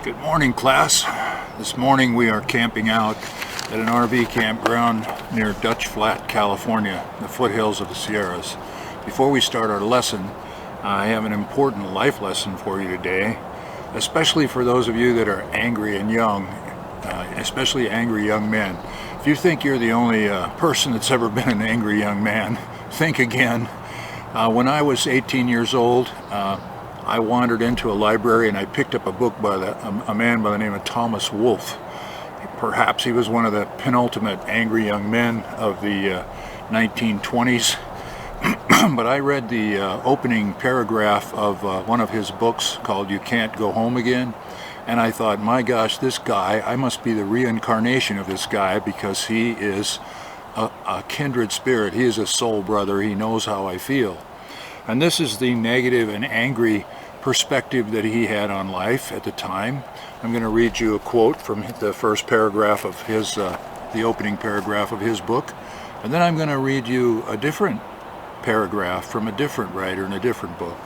Good morning, class. This morning we are camping out at an RV campground near Dutch Flat, California, the foothills of the Sierras. Before we start our lesson, I have an important life lesson for you today, especially for those of you that are angry and young, especially angry young men. If you think you're the only person that's ever been an angry young man, think again. When I was 18 years old, I wandered into a library and I picked up a book by a man by the name of Thomas Wolfe. Perhaps he was one of the penultimate angry young men of the 1920s. But I read the opening paragraph of one of his books called You Can't Go Home Again, and I thought, my gosh, this guy, I must be the reincarnation of this guy, because he is a kindred spirit. He is a soul brother. He knows how I feel. And this is the negative and angry perspective that he had on life at the time. I'm going to read you a quote from the first paragraph of his, the opening paragraph of his book, and then I'm going to read you a different paragraph from a different writer in a different book.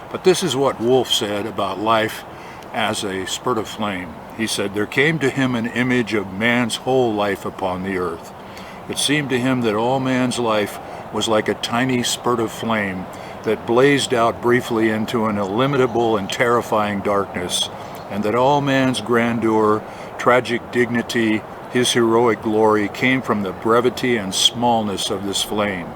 But this is what Wolfe said about life as a spurt of flame. He said, "There came to him an image of man's whole life upon the earth. It seemed to him that all man's life was like a tiny spurt of flame that blazed out briefly into an illimitable and terrifying darkness, and that all man's grandeur, tragic dignity, his heroic glory came from the brevity and smallness of this flame.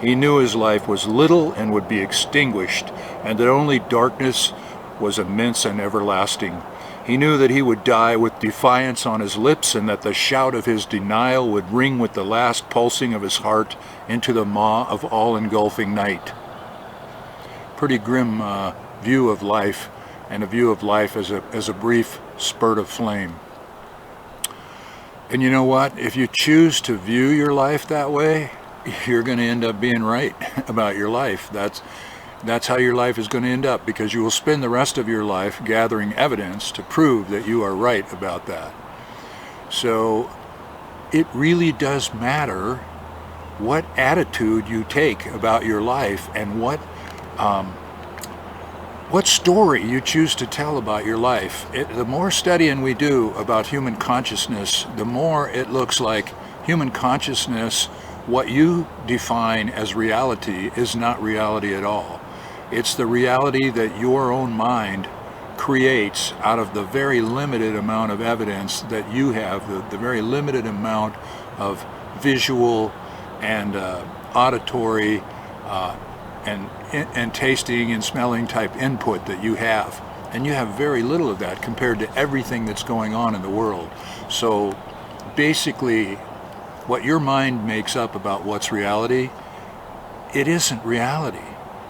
He knew his life was little and would be extinguished, and that only darkness was immense and everlasting. He knew that he would die with defiance on his lips, and that the shout of his denial would ring with the last pulsing of his heart into the maw of all-engulfing night." Pretty grim view of life, and a view of life as a brief spurt of flame. And you know what? If you choose to view your life that way, you're going to end up being right about your life. That's how your life is going to end up, because you will spend the rest of your life gathering evidence to prove that you are right about that. So it really does matter what attitude you take about your life, and what story you choose to tell about your life. The more studying we do about human consciousness, the more it looks like human consciousness, what you define as reality, is not reality at all. It's the reality that your own mind creates out of the very limited amount of evidence that you have, the very limited amount of visual and auditory and tasting and smelling type input that you have. And you have very little of that compared to everything that's going on in the world. So basically, what your mind makes up about what's reality, it isn't reality.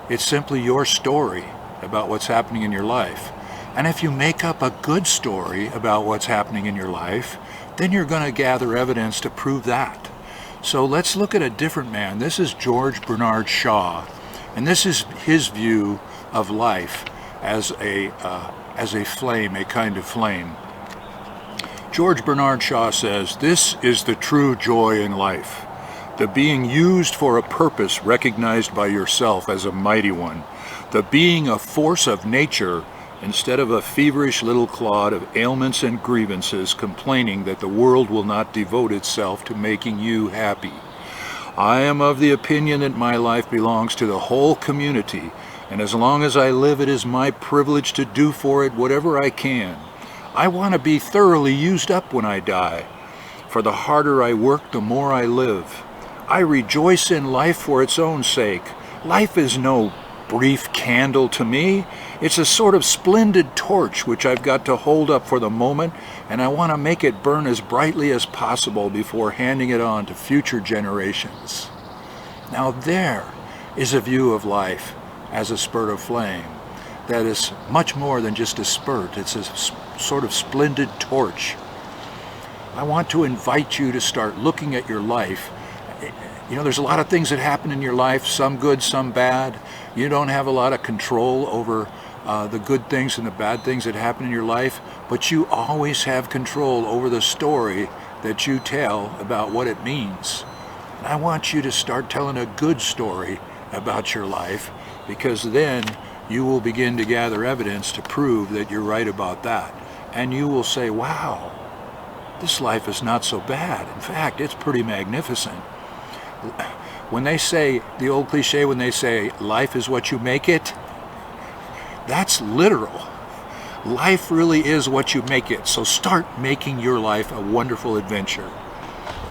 It's simply your story about what's happening in your life. And if you make up a good story about what's happening in your life, then you're going to gather evidence to prove that. So let's look at a different man. This is George Bernard Shaw, and this is his view of life as a flame, a kind of flame. George Bernard Shaw says, "This is the true joy in life, the being used for a purpose recognized by yourself as a mighty one, the being a force of nature instead of a feverish little clod of ailments and grievances complaining that the world will not devote itself to making you happy. I am of the opinion that my life belongs to the whole community, and as long as I live, it is my privilege to do for it whatever I can. I want to be thoroughly used up when I die, for the harder I work, the more I live. I rejoice in life for its own sake. Life is no brief candle to me. It's a sort of splendid torch which I've got to hold up for the moment, and I want to make it burn as brightly as possible before handing it on to future generations." Now there is a view of life as a spurt of flame that is much more than just a spurt. It's a sort of splendid torch. I want to invite you to start looking at your life. You know, there's a lot of things that happen in your life, some good, some bad. You don't have a lot of control over the good things and the bad things that happen in your life, but you always have control over the story that you tell about what it means. And I want you to start telling a good story about your life, because then you will begin to gather evidence to prove that you're right about that. and you will say, wow, this life is not so bad. In fact, it's pretty magnificent. When they say, the old cliche, when they say, life is what you make it, that's literal. Life really is what you make it. So start making your life a wonderful adventure.